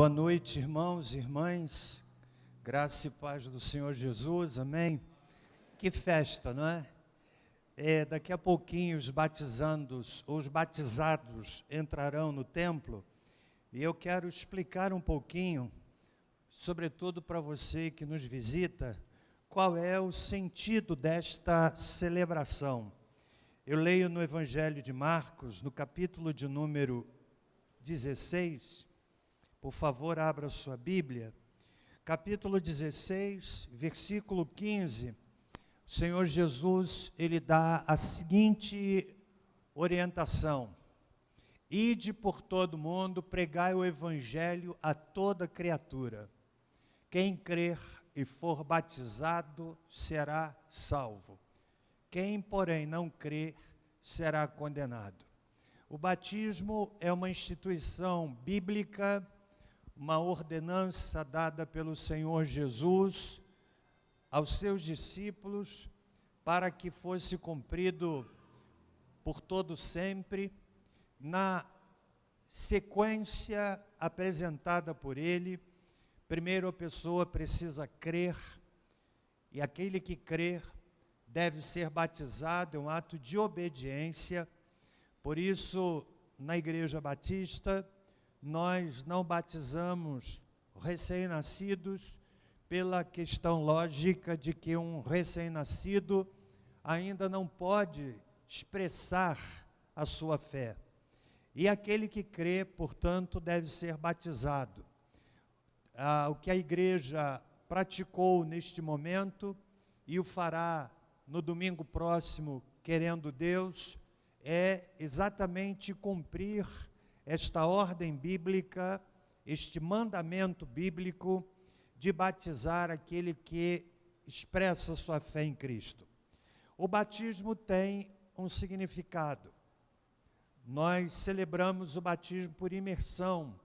Boa noite, irmãos e irmãs, graça e paz do Senhor Jesus, amém? Que festa, não é? Daqui a pouquinho os batizados entrarão no templo e eu quero explicar um pouquinho, sobretudo para você que nos visita, qual é o sentido desta celebração. Eu leio no Evangelho de Marcos, no capítulo de número 16, por favor, abra sua Bíblia, capítulo 16, versículo 15, o Senhor Jesus, ele dá a seguinte orientação: ide por todo mundo, pregai o Evangelho a toda criatura. Quem crer e for batizado será salvo. Quem, porém, não crer será condenado. O batismo é uma instituição bíblica, uma ordenança dada pelo Senhor Jesus aos seus discípulos para que fosse cumprido por todo sempre, na sequência apresentada por ele. Primeiro a pessoa precisa crer, e aquele que crer deve ser batizado, é um ato de obediência. Por isso, na Igreja Batista, nós não batizamos recém-nascidos pela questão lógica de que um recém-nascido ainda não pode expressar a sua fé. E aquele que crê, portanto, deve ser batizado. O que a igreja praticou neste momento e o fará no domingo próximo, querendo Deus, é exatamente cumprir esta ordem bíblica, este mandamento bíblico de batizar aquele que expressa sua fé em Cristo. O batismo tem um significado. Nós celebramos o batismo por imersão,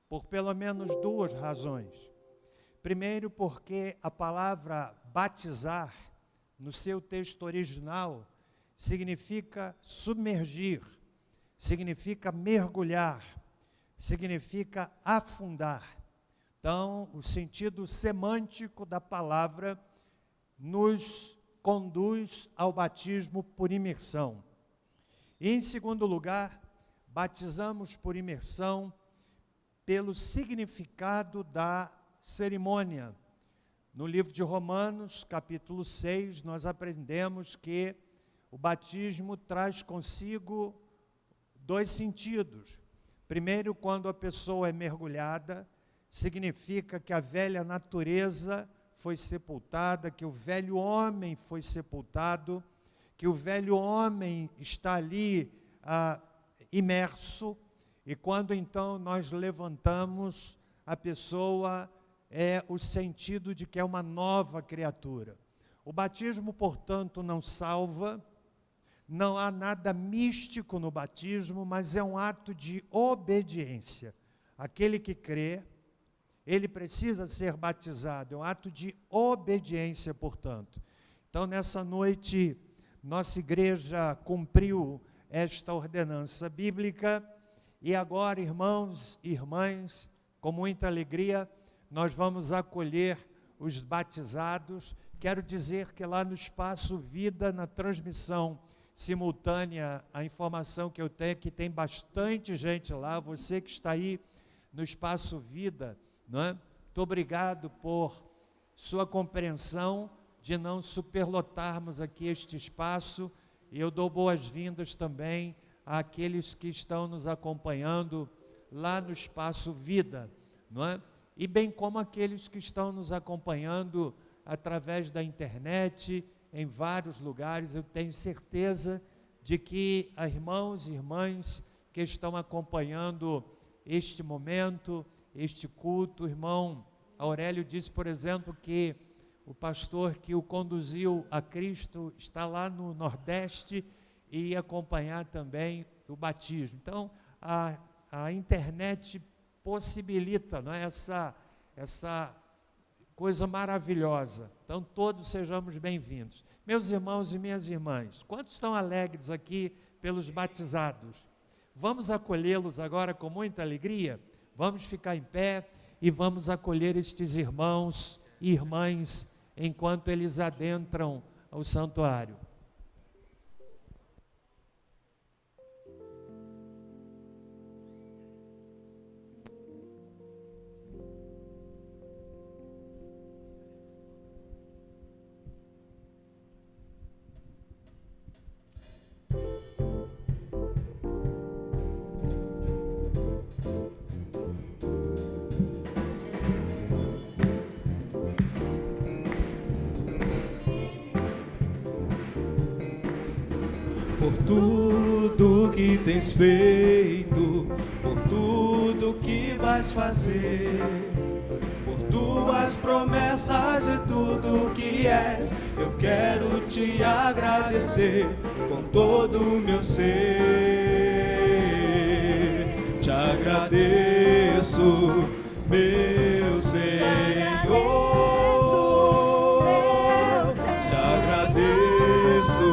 por pelo menos duas razões. Primeiro, porque a palavra batizar, no seu texto original, significa submergir, significa mergulhar, significa afundar. Então, o sentido semântico da palavra nos conduz ao batismo por imersão. E, em segundo lugar, batizamos por imersão pelo significado da cerimônia. No livro de Romanos, capítulo 6, nós aprendemos que o batismo traz consigo dois sentidos. Primeiro, quando a pessoa é mergulhada, significa que a velha natureza foi sepultada, que o velho homem foi sepultado, que o velho homem está ali imerso, e quando então nós levantamos, a pessoa é o sentido de que é uma nova criatura. O batismo, portanto, não salva. Não há nada místico no batismo, mas é um ato de obediência. Aquele que crê, ele precisa ser batizado, é um ato de obediência, portanto. Então, nessa noite, nossa igreja cumpriu esta ordenança bíblica, e agora, irmãos e irmãs, com muita alegria, nós vamos acolher os batizados. Quero dizer que lá no Espaço Vida, na transmissão simultânea, a informação que eu tenho é que tem bastante gente lá. Você que está aí no Espaço Vida, não é? Muito obrigado por sua compreensão de não superlotarmos aqui este espaço, e eu dou boas-vindas também àqueles que estão nos acompanhando lá no Espaço Vida, não é? E bem como aqueles que estão nos acompanhando através da internet, em vários lugares. Eu tenho certeza de que irmãos e irmãs que estão acompanhando este momento, este culto, o irmão Aurélio disse, por exemplo, que o pastor que o conduziu a Cristo está lá no Nordeste e ia acompanhar também o batismo. Então, a internet possibilita, não é, essa coisa maravilhosa. Então, todos sejamos bem-vindos. Meus irmãos e minhas irmãs, quantos estão alegres aqui pelos batizados? Vamos acolhê-los agora com muita alegria? Vamos ficar em pé e vamos acolher estes irmãos e irmãs enquanto eles adentram o santuário. Por tudo que tens feito, por tudo que vais fazer, por tuas promessas e tudo que és, eu quero te agradecer com todo o meu ser. Te agradeço, meu Senhor. Te agradeço,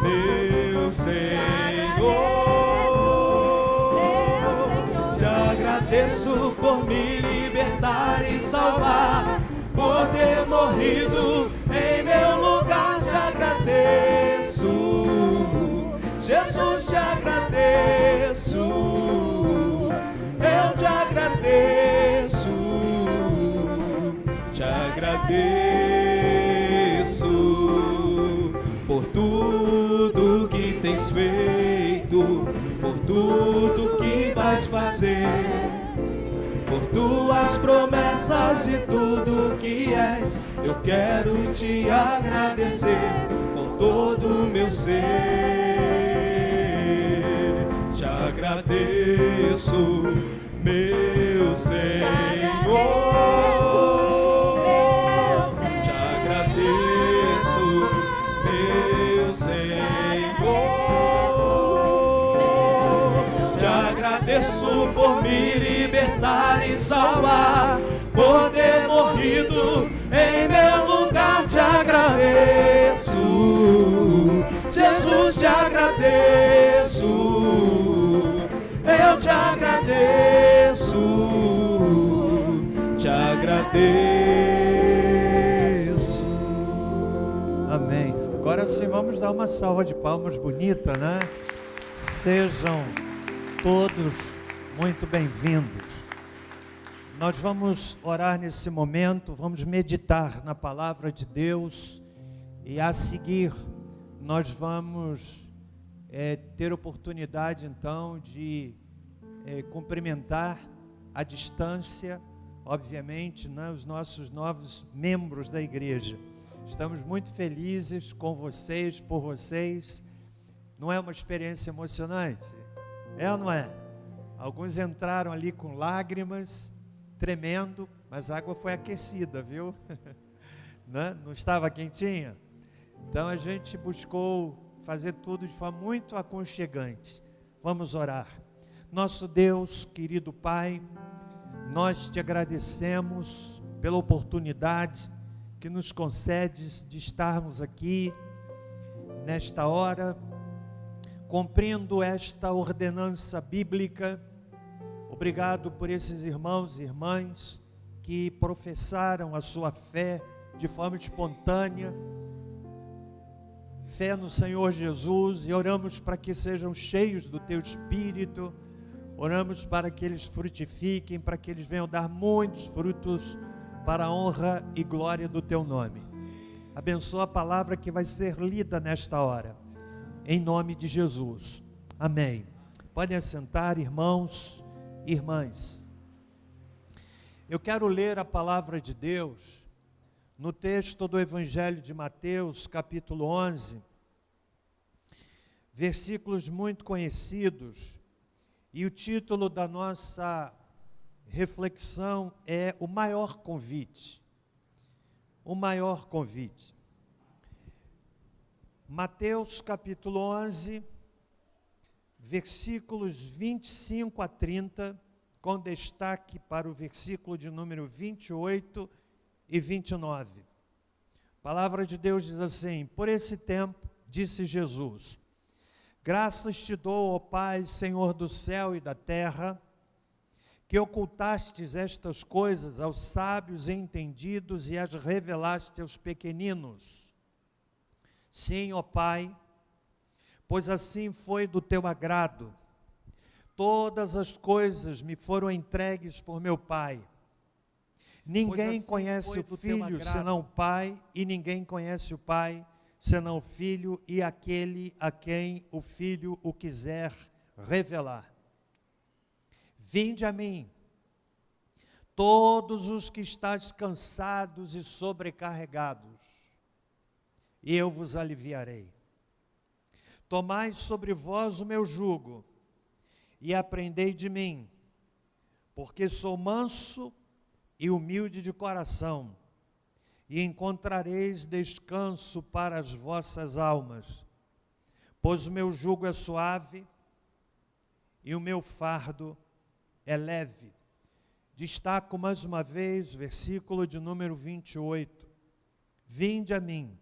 meu Senhor, te agradeço por me libertar e salvar, por ter morrido em meu lugar. Te agradeço, Jesus, te agradeço, eu te agradeço, te agradeço por tudo que tens feito, por tudo que vais fazer, por tuas promessas e tudo que és, eu quero te agradecer com todo o meu ser. Te agradeço, meu Senhor. Te agradeço, meu Senhor, te agradeço por me libertar e salvar, por ter morrido em meu lugar. Te agradeço, Jesus, te agradeço, eu te agradeço, te agradeço. Amém. Agora sim, vamos dar uma salva de palmas bonita, né? Sejam todos muito bem-vindos. Nós vamos orar nesse momento, vamos meditar na palavra de Deus e a seguir nós vamos ter oportunidade então de cumprimentar à distância, obviamente, né, os nossos novos membros da igreja. Estamos muito felizes com vocês, por vocês. Não é uma experiência emocionante? É ou não é? Alguns entraram ali com lágrimas, tremendo, mas a água foi aquecida, viu? Não estava quentinha? Então a gente buscou fazer tudo de forma muito aconchegante. Vamos orar. Nosso Deus, querido Pai, nós te agradecemos pela oportunidade que nos concedes de estarmos aqui nesta hora, cumprindo esta ordenança bíblica. Obrigado por esses irmãos e irmãs que professaram a sua fé de forma espontânea, fé no Senhor Jesus, e oramos para que sejam cheios do Teu Espírito, oramos para que eles frutifiquem, para que eles venham dar muitos frutos para a honra e glória do Teu nome. Abençoa a palavra que vai ser lida nesta hora, em nome de Jesus. Amém. Podem assentar, irmãos e irmãs. Eu quero ler a palavra de Deus no texto do Evangelho de Mateus, capítulo 11, versículos muito conhecidos, e o título da nossa reflexão é o maior convite. O maior convite. Mateus capítulo 11, versículos 25 a 30, com destaque para o versículo de número 28 e 29. A palavra de Deus diz assim: por esse tempo, disse Jesus, graças te dou, ó Pai, Senhor do céu e da terra, que ocultastes estas coisas aos sábios e entendidos e as revelaste aos pequeninos. Sim, ó Pai, pois assim foi do teu agrado. Todas as coisas me foram entregues por meu Pai. Ninguém assim conhece foi o do teu Filho agrado. senão o Pai, e ninguém conhece o Pai senão o Filho e aquele a quem o Filho o quiser revelar. Vinde a mim, todos os que estáis cansados e sobrecarregados, e eu vos aliviarei. Tomai sobre vós o meu jugo, e aprendei de mim, porque sou manso e humilde de coração, e encontrareis descanso para as vossas almas, pois o meu jugo é suave e o meu fardo é leve. Destaco mais uma vez o versículo de número 28. Vinde a mim,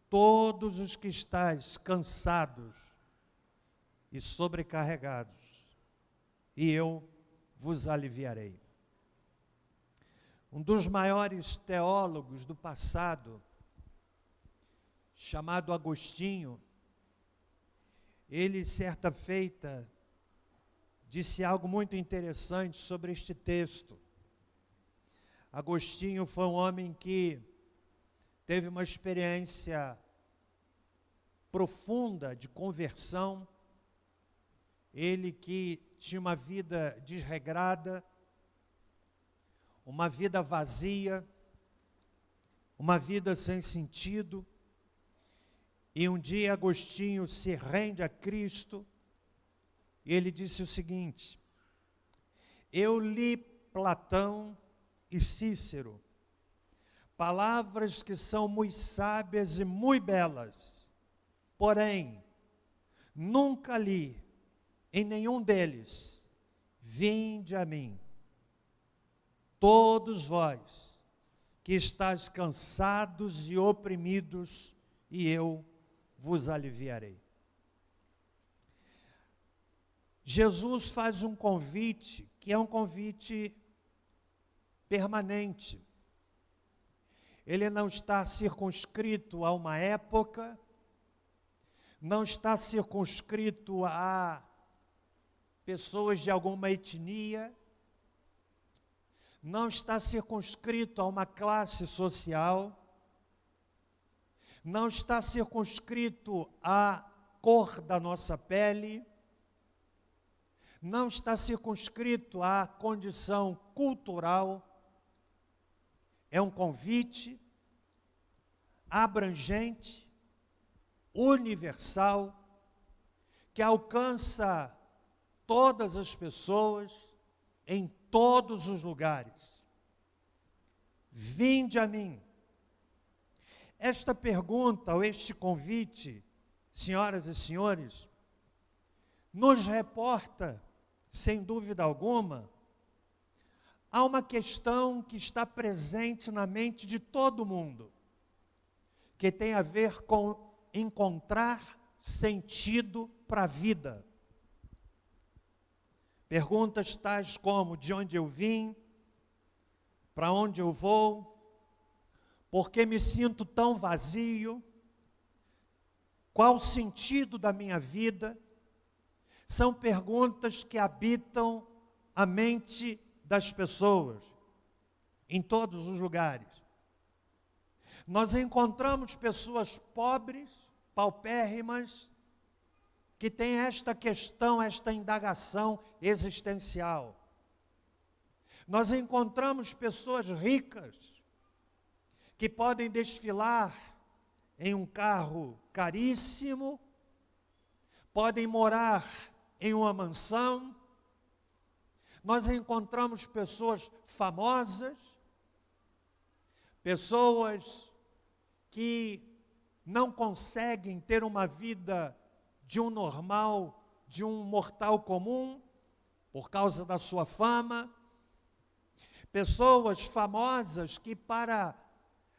todos os que estáis cansados e sobrecarregados, e eu vos aliviarei. Um dos maiores teólogos do passado, chamado Agostinho, ele, certa feita, disse algo muito interessante sobre este texto. Agostinho foi um homem que teve uma experiência profunda de conversão, ele que tinha uma vida desregrada, uma vida vazia, uma vida sem sentido, e um dia Agostinho se rende a Cristo, e ele disse o seguinte: eu li Platão e Cícero, palavras que são muito sábias e muito belas, porém, nunca li em nenhum deles, vinde a mim, todos vós que estáis cansados e oprimidos, e eu vos aliviarei. Jesus faz um convite, que é um convite permanente. Ele não está circunscrito a uma época, não está circunscrito a pessoas de alguma etnia, não está circunscrito a uma classe social, não está circunscrito à cor da nossa pele, não está circunscrito à condição cultural. É um convite abrangente, universal, que alcança todas as pessoas, em todos os lugares. Vinde a mim. Esta pergunta, ou este convite, senhoras e senhores, nos reporta, sem dúvida alguma, a uma questão que está presente na mente de todo mundo, que tem a ver com encontrar sentido para a vida. Perguntas tais como: de onde eu vim? Para onde eu vou? Por que me sinto tão vazio? Qual o sentido da minha vida? São perguntas que habitam a mente das pessoas, em todos os lugares. Nós encontramos pessoas pobres, paupérrimas, que têm esta questão, esta indagação existencial. Nós encontramos pessoas ricas, que podem desfilar em um carro caríssimo, podem morar em uma mansão. Nós encontramos pessoas famosas, pessoas que não conseguem ter uma vida de um normal, de um mortal comum, por causa da sua fama. Pessoas famosas que, para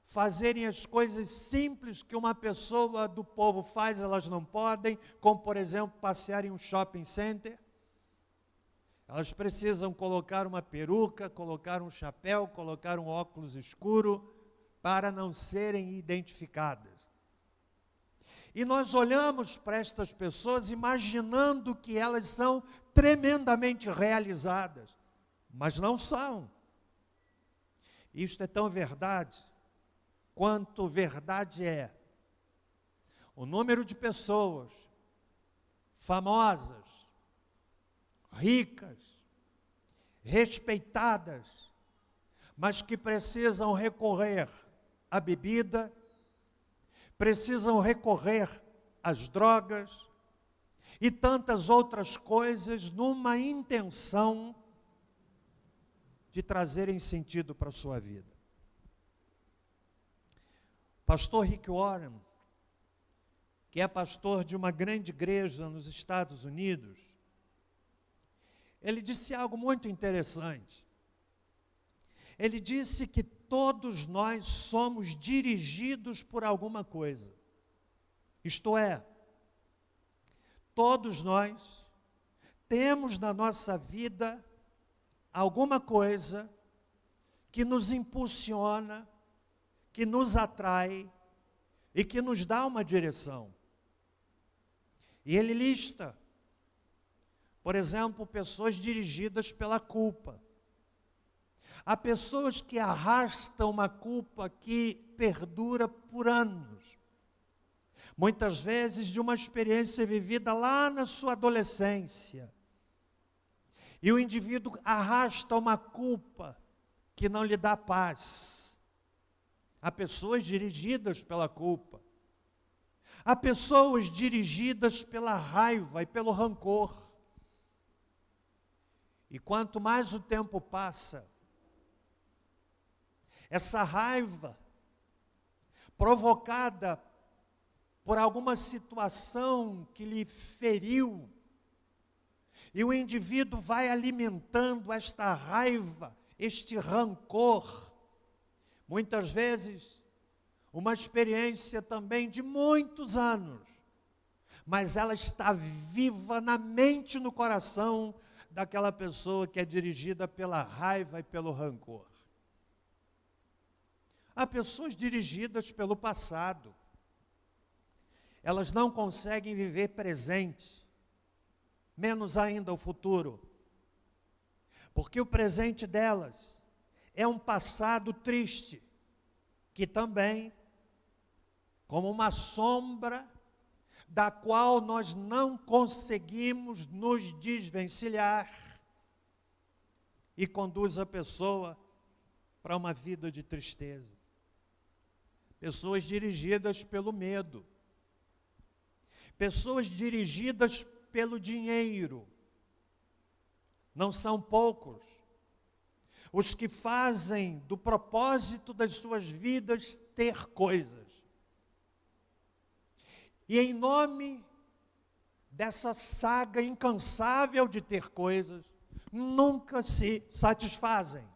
fazerem as coisas simples que uma pessoa do povo faz, elas não podem, como, por exemplo, passear em um shopping center. Elas precisam colocar uma peruca, colocar um chapéu, colocar um óculos escuro para não serem identificadas. E nós olhamos para estas pessoas imaginando que elas são tremendamente realizadas, mas não são. Isto é tão verdade quanto verdade é o número de pessoas famosas, ricas, respeitadas, mas que precisam recorrer à bebida, precisam recorrer às drogas e tantas outras coisas numa intenção de trazerem sentido para a sua vida. Pastor Rick Warren, que é pastor de uma grande igreja nos Estados Unidos, ele disse algo muito interessante. Ele disse que todos nós somos dirigidos por alguma coisa. Isto é, todos nós temos na nossa vida alguma coisa que nos impulsiona, que nos atrai e que nos dá uma direção. E ele lista, por exemplo, pessoas dirigidas pela culpa. Há pessoas que arrastam uma culpa que perdura por anos. Muitas vezes de uma experiência vivida lá na sua adolescência. E o indivíduo arrasta uma culpa que não lhe dá paz. Há pessoas dirigidas pela culpa. Há pessoas dirigidas pela raiva e pelo rancor. E quanto mais o tempo passa, essa raiva provocada por alguma situação que lhe feriu, e o indivíduo vai alimentando esta raiva, este rancor, muitas vezes uma experiência também de muitos anos, mas ela está viva na mente e no coração daquela pessoa que é dirigida pela raiva e pelo rancor. Há pessoas dirigidas pelo passado. Elas não conseguem viver presente, menos ainda o futuro. Porque o presente delas é um passado triste, que também, como uma sombra, da qual nós não conseguimos nos desvencilhar, e conduz a pessoa para uma vida de tristeza. Pessoas dirigidas pelo medo. Pessoas dirigidas pelo dinheiro. Não são poucos os que fazem do propósito das suas vidas ter coisas. E em nome dessa saga incansável de ter coisas, nunca se satisfazem.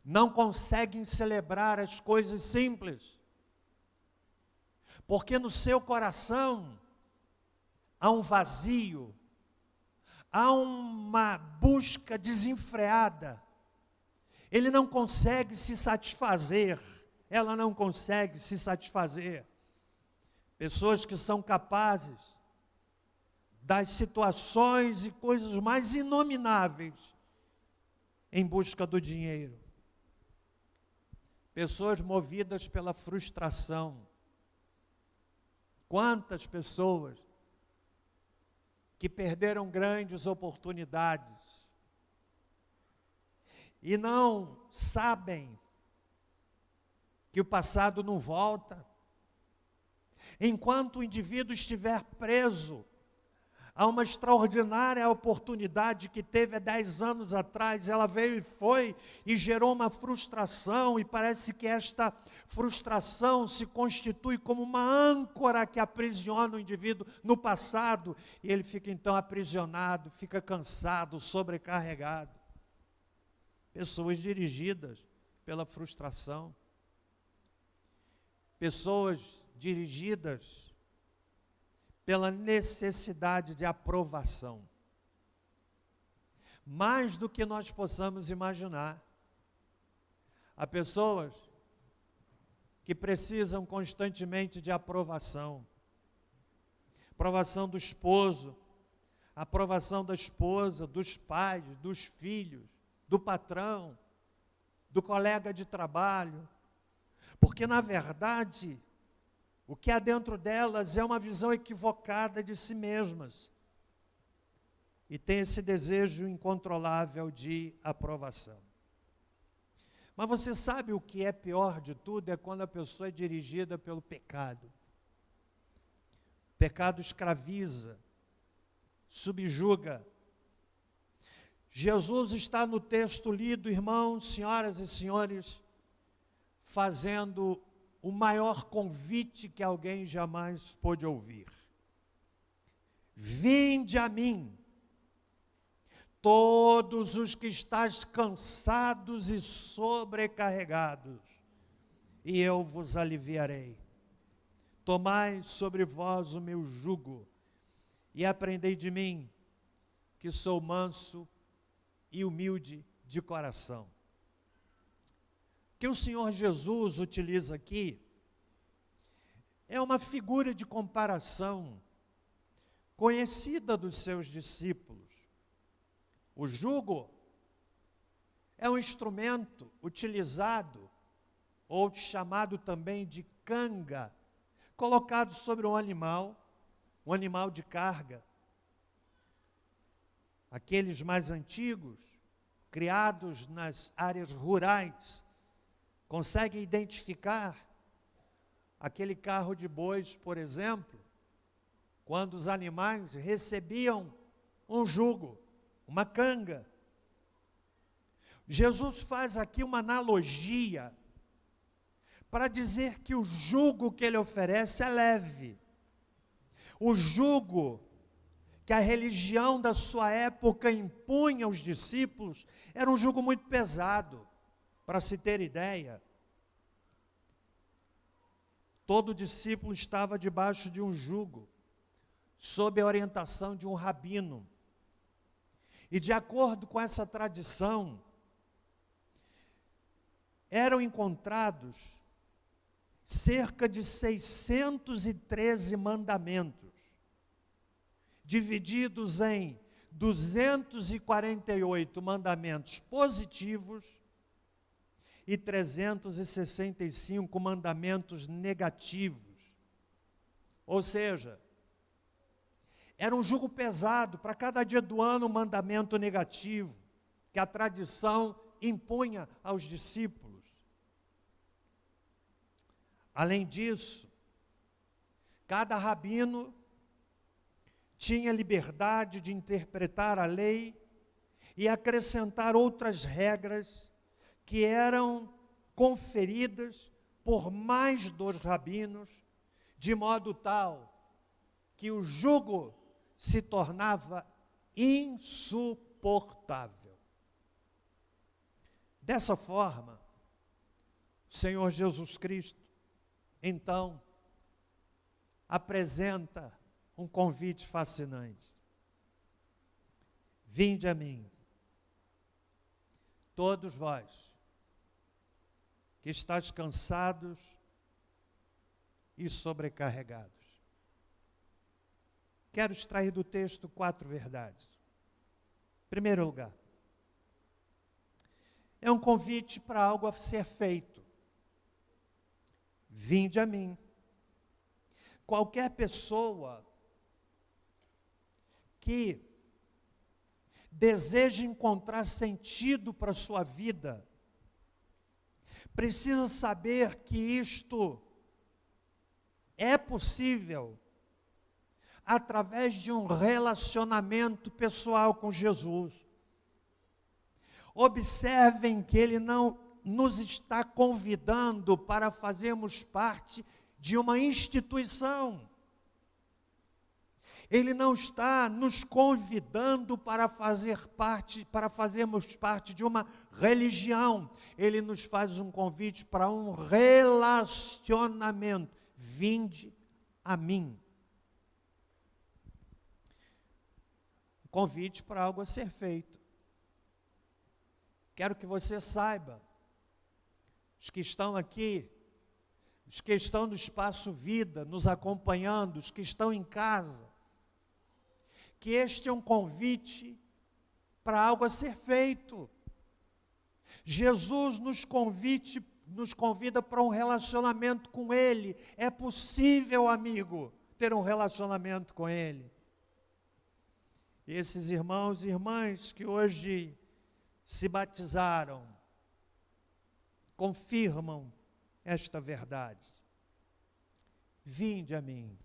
Não conseguem celebrar as coisas simples. Porque no seu coração há um vazio, há uma busca desenfreada. Ele não consegue se satisfazer, ela não consegue se satisfazer. Pessoas que são capazes das situações e coisas mais inomináveis em busca do dinheiro. Pessoas movidas pela frustração. Quantas pessoas que perderam grandes oportunidades e não sabem que o passado não volta. Enquanto o indivíduo estiver preso a uma extraordinária oportunidade que teve há 10 anos atrás, ela veio e foi e gerou uma frustração, e parece que esta frustração se constitui como uma âncora que aprisiona o indivíduo no passado, e ele fica então aprisionado, fica cansado, sobrecarregado. Pessoas dirigidas pela frustração. Pessoas dirigidas pela necessidade de aprovação. mais do que nós possamos imaginar. Há pessoas que precisam constantemente de aprovação. Aprovação do esposo, aprovação da esposa, dos pais, dos filhos, do patrão, do colega de trabalho. Porque, na verdade, o que há dentro delas é uma visão equivocada de si mesmas. E tem esse desejo incontrolável de aprovação. Mas você sabe o que é pior de tudo? É quando a pessoa é dirigida pelo pecado. O pecado escraviza, subjuga. Jesus está no texto lido, irmãos, senhoras e senhores, fazendo o maior convite que alguém jamais pôde ouvir. Vinde a mim, todos os que estáis cansados e sobrecarregados, e eu vos aliviarei. Tomai sobre vós o meu jugo, e aprendei de mim, que sou manso e humilde de coração. O que o Senhor Jesus utiliza aqui é uma figura de comparação conhecida dos seus discípulos. O jugo é um instrumento utilizado, ou chamado também de canga, colocado sobre um animal de carga. Aqueles mais antigos, criados nas áreas rurais, conseguem identificar aquele carro de bois, por exemplo, quando os animais recebiam um jugo, uma canga. Jesus faz aqui uma analogia para dizer que o jugo que ele oferece é leve. O jugo que a religião da sua época impunha aos discípulos era um jugo muito pesado. Para se ter ideia, todo discípulo estava debaixo de um jugo, sob a orientação de um rabino. E de acordo com essa tradição, eram encontrados cerca de 613 mandamentos, divididos em 248 mandamentos positivos e 365 mandamentos negativos. Ou seja, era um jugo pesado, para cada dia do ano um mandamento negativo, que a tradição impunha aos discípulos. Além disso, cada rabino tinha liberdade de interpretar a lei e acrescentar outras regras que eram conferidas por mais dos rabinos, de modo tal que o jugo se tornava insuportável. Dessa forma, o Senhor Jesus Cristo, então, apresenta um convite fascinante. Vinde a mim, todos vós, que estáis cansados e sobrecarregados. Quero extrair do texto 4 verdades. Em primeiro lugar, é um convite para algo a ser feito. Vinde a mim. Qualquer pessoa que deseja encontrar sentido para a sua vida, precisa saber que isto é possível através de um relacionamento pessoal com Jesus. Observem que ele não nos está convidando para fazermos parte de uma instituição. Ele não está nos convidando para fazermos parte de uma religião. Ele nos faz um convite para um relacionamento. Vinde a mim. Convite para algo a ser feito. Quero que você saiba, os que estão aqui, os que estão no Espaço Vida, nos acompanhando, os que estão em casa, que este é um convite para algo a ser feito. Jesus nos convida para um relacionamento com Ele. É possível, amigo, ter um relacionamento com Ele. E esses irmãos e irmãs que hoje se batizaram, confirmam esta verdade. Vinde a mim.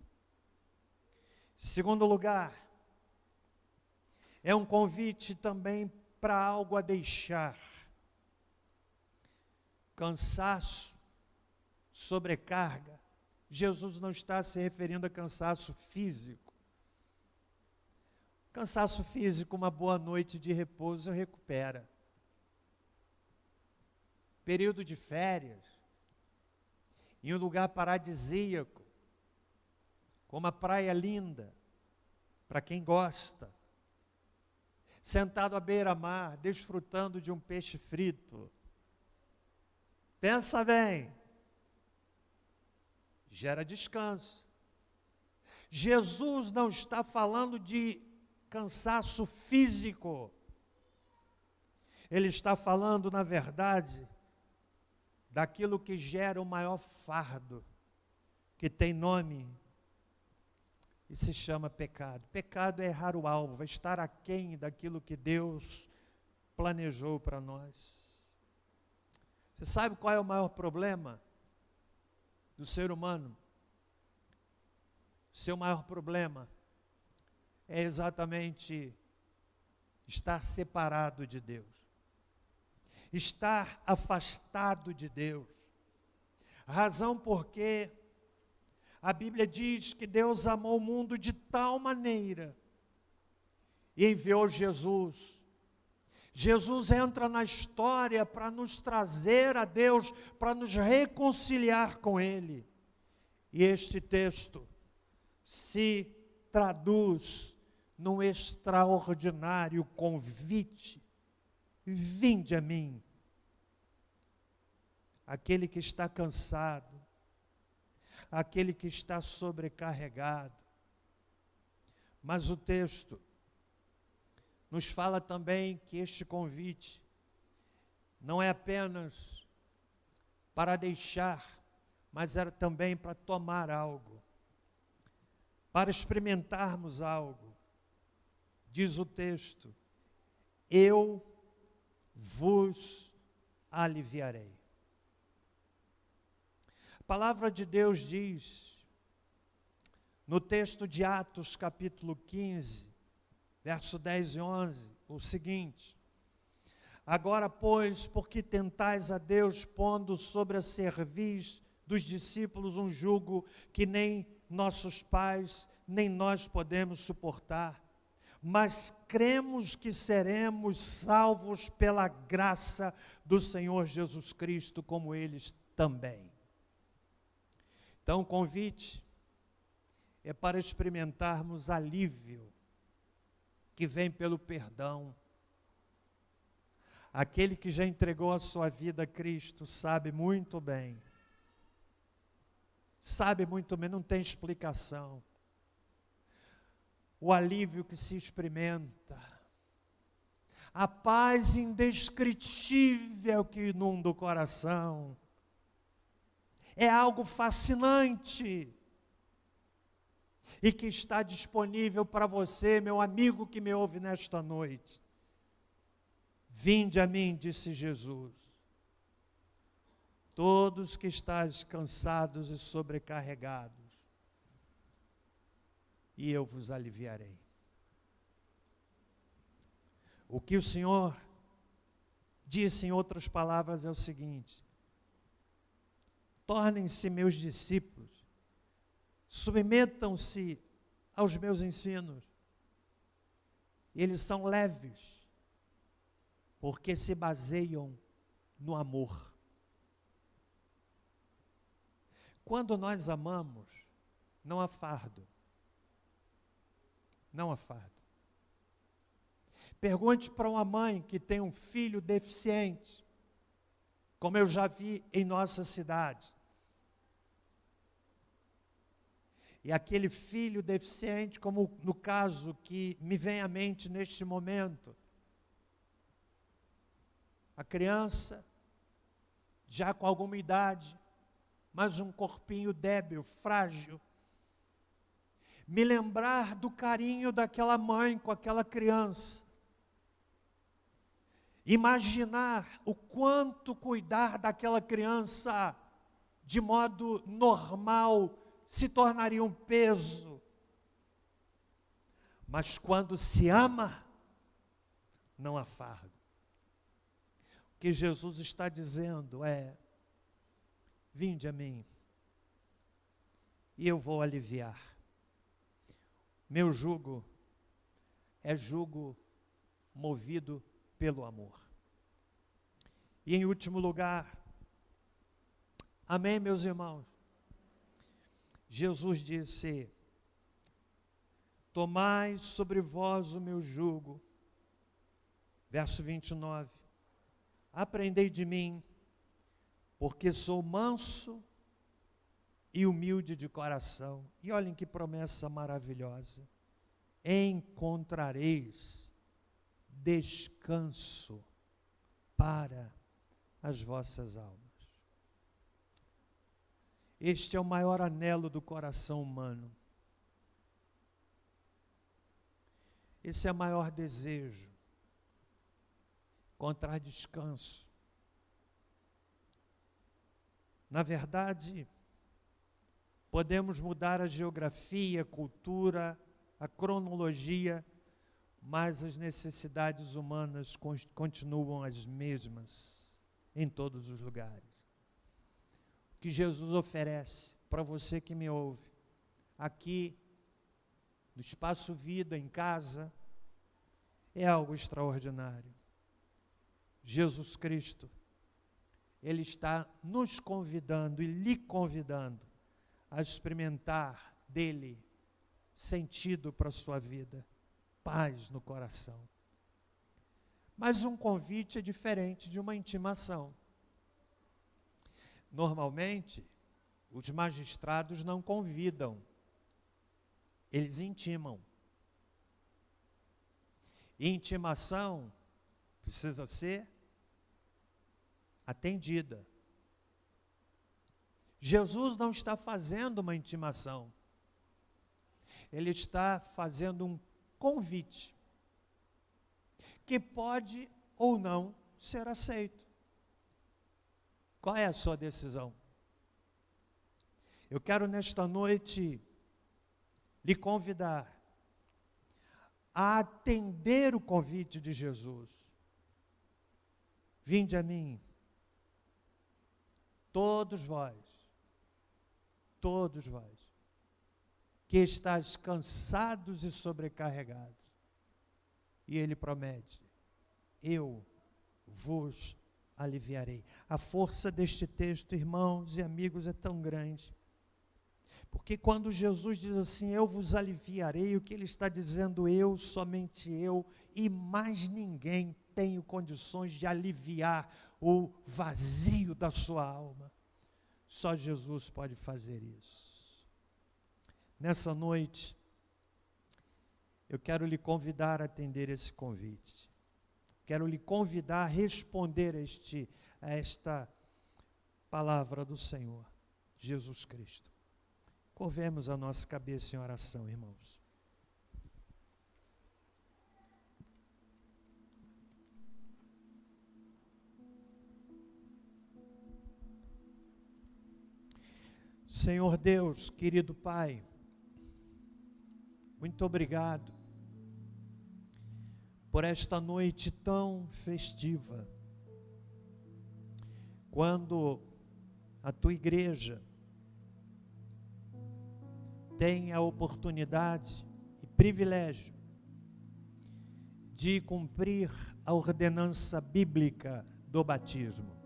Segundo lugar, é um convite também para algo a deixar. Cansaço, sobrecarga. Jesus não está se referindo a cansaço físico. Cansaço físico, uma boa noite de repouso recupera. Período de férias, em um lugar paradisíaco, com uma praia linda, para quem gosta, sentado à beira-mar, desfrutando de um peixe frito. Pensa bem, gera descanso. Jesus não está falando de cansaço físico. Ele está falando, na verdade, daquilo que gera o maior fardo, que tem nome e se chama pecado. Pecado é errar o alvo, é estar aquém daquilo que Deus planejou para nós. Você sabe qual é o maior problema do ser humano? Seu maior problema é exatamente estar separado de Deus, estar afastado de Deus. A razão porque a Bíblia diz que Deus amou o mundo de tal maneira e enviou Jesus. Jesus entra na história para nos trazer a Deus, para nos reconciliar com Ele. E este texto se traduz num extraordinário convite. Vinde a mim, aquele que está cansado, aquele que está sobrecarregado. Mas o texto nos fala também que este convite não é apenas para deixar, mas era também para tomar algo, para experimentarmos algo. Diz o texto: eu vos aliviarei. A palavra de Deus diz, no texto de Atos capítulo 15, verso 10 e 11, o seguinte: agora, pois, porque tentais a Deus, pondo sobre a cerviz dos discípulos um jugo que nem nossos pais, nem nós podemos suportar, mas cremos que seremos salvos pela graça do Senhor Jesus Cristo, como eles também. Então, o convite é para experimentarmos alívio que vem pelo perdão. Aquele que já entregou a sua vida a Cristo sabe muito bem, não tem explicação. O alívio que se experimenta, a paz indescritível que inunda o coração, é algo fascinante e que está disponível para você, meu amigo que me ouve nesta noite. Vinde a mim, disse Jesus, todos que estáis cansados e sobrecarregados, e eu vos aliviarei. O que o Senhor disse, em outras palavras, é o seguinte: tornem-se meus discípulos, submetam-se aos meus ensinos. Eles são leves, porque se baseiam no amor. Quando nós amamos, não há fardo. Não há fardo. Pergunte para uma mãe que tem um filho deficiente, como eu já vi em nossa cidade. E aquele filho deficiente, como no caso que me vem à mente neste momento, a criança, já com alguma idade, mas um corpinho débil, frágil, me lembrar do carinho daquela mãe com aquela criança, imaginar o quanto cuidar daquela criança de modo normal se tornaria um peso. Mas quando se ama, não há fardo. O que Jesus está dizendo é: vinde a mim, e eu vou aliviar. Meu jugo é jugo movido pelo amor. E em último lugar, amém, meus irmãos? Jesus disse: tomai sobre vós o meu jugo. Verso 29. Aprendei de mim, porque sou manso e humilde de coração. E olhem que promessa maravilhosa. Encontrareis descanso para as vossas almas. Este é o maior anelo do coração humano. Esse é o maior desejo. Encontrar descanso. Na verdade, podemos mudar a geografia, a cultura, a cronologia, mas as necessidades humanas continuam as mesmas em todos os lugares. O que Jesus oferece para você que me ouve, aqui, no Espaço Vida, em casa, é algo extraordinário. Jesus Cristo, Ele está nos convidando e lhe convidando a experimentar dele sentido para a sua vida, paz no coração. Mas um convite é diferente de uma intimação. Normalmente, os magistrados não convidam, eles intimam. E intimação precisa ser atendida. Jesus não está fazendo uma intimação, Ele está fazendo um convite, que pode ou não ser aceito. Qual é a sua decisão? Eu quero nesta noite lhe convidar a atender o convite de Jesus. Vinde a mim, todos vós, que estáis cansados e sobrecarregados. E Ele promete: eu vos aliviarei. A força deste texto, irmãos e amigos, é tão grande. Porque quando Jesus diz assim, eu vos aliviarei, o que Ele está dizendo? Eu, somente eu, e mais ninguém tenho condições de aliviar o vazio da sua alma. Só Jesus pode fazer isso. Nessa noite, eu quero lhe convidar a atender esse convite. Quero lhe convidar a responder a esta palavra do Senhor, Jesus Cristo. Curvemos a nossa cabeça em oração, irmãos. Senhor Deus, querido Pai, muito obrigado por esta noite tão festiva, quando a Tua igreja tem a oportunidade e privilégio de cumprir a ordenança bíblica do batismo.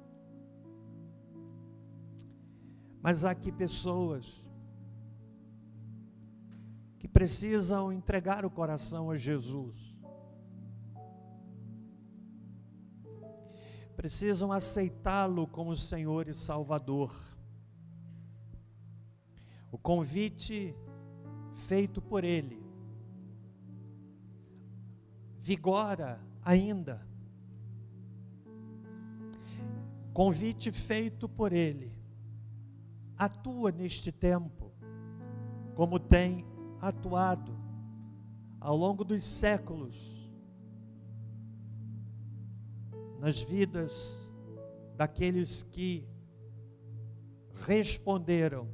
Mas há aqui pessoas que precisam entregar o coração a Jesus. precisam aceitá-lo como Senhor e Salvador. O convite feito por Ele vigora ainda. Convite feito por Ele atua neste tempo, como tem atuado ao longo dos séculos nas vidas daqueles que responderam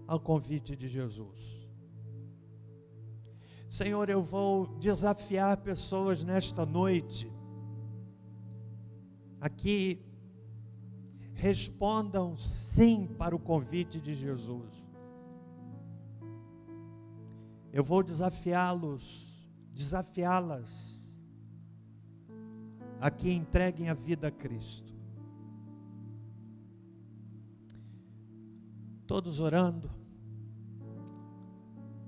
ao convite de Jesus. Senhor, eu vou desafiar pessoas nesta noite a que respondam sim para o convite de Jesus. Eu vou desafiá-las a que entreguem a vida a Cristo. Todos orando.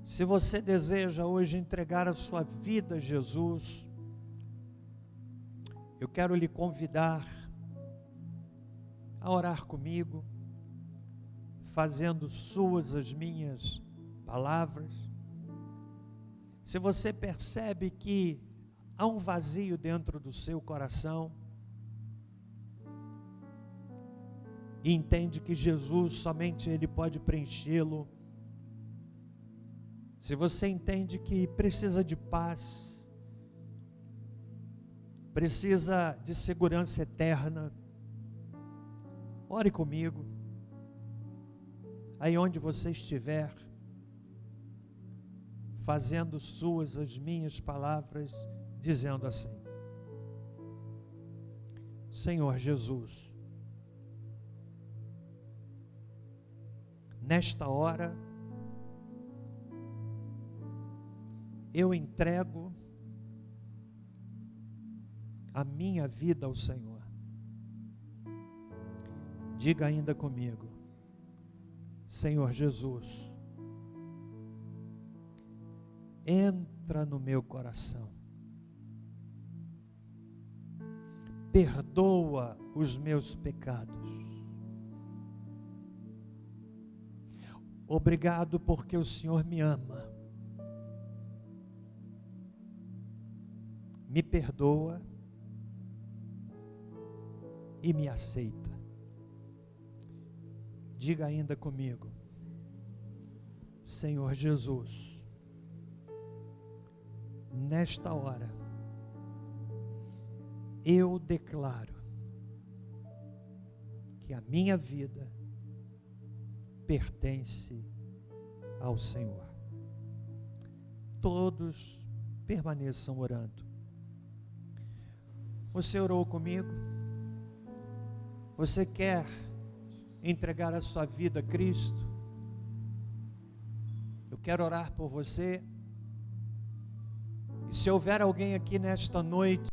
Se você deseja hoje entregar a sua vida a Jesus, eu quero lhe convidar a orar comigo, fazendo suas as minhas palavras. Se você percebe que há um vazio dentro do seu coração e entende que Jesus, somente Ele pode preenchê-lo, se você entende que precisa de paz, precisa de segurança eterna, ore comigo, aí onde você estiver, fazendo suas as minhas palavras, dizendo assim: Senhor Jesus, nesta hora, eu entrego a minha vida ao Senhor. Diga ainda comigo: Senhor Jesus, entra no meu coração, perdoa os meus pecados. Obrigado porque o Senhor me ama, me perdoa e me aceita. Diga ainda comigo: Senhor Jesus, nesta hora, eu declaro que a minha vida pertence ao Senhor. Todos permaneçam orando. Você orou comigo? Você quer entregar a sua vida a Cristo? Eu quero orar por você. E se houver alguém aqui nesta noite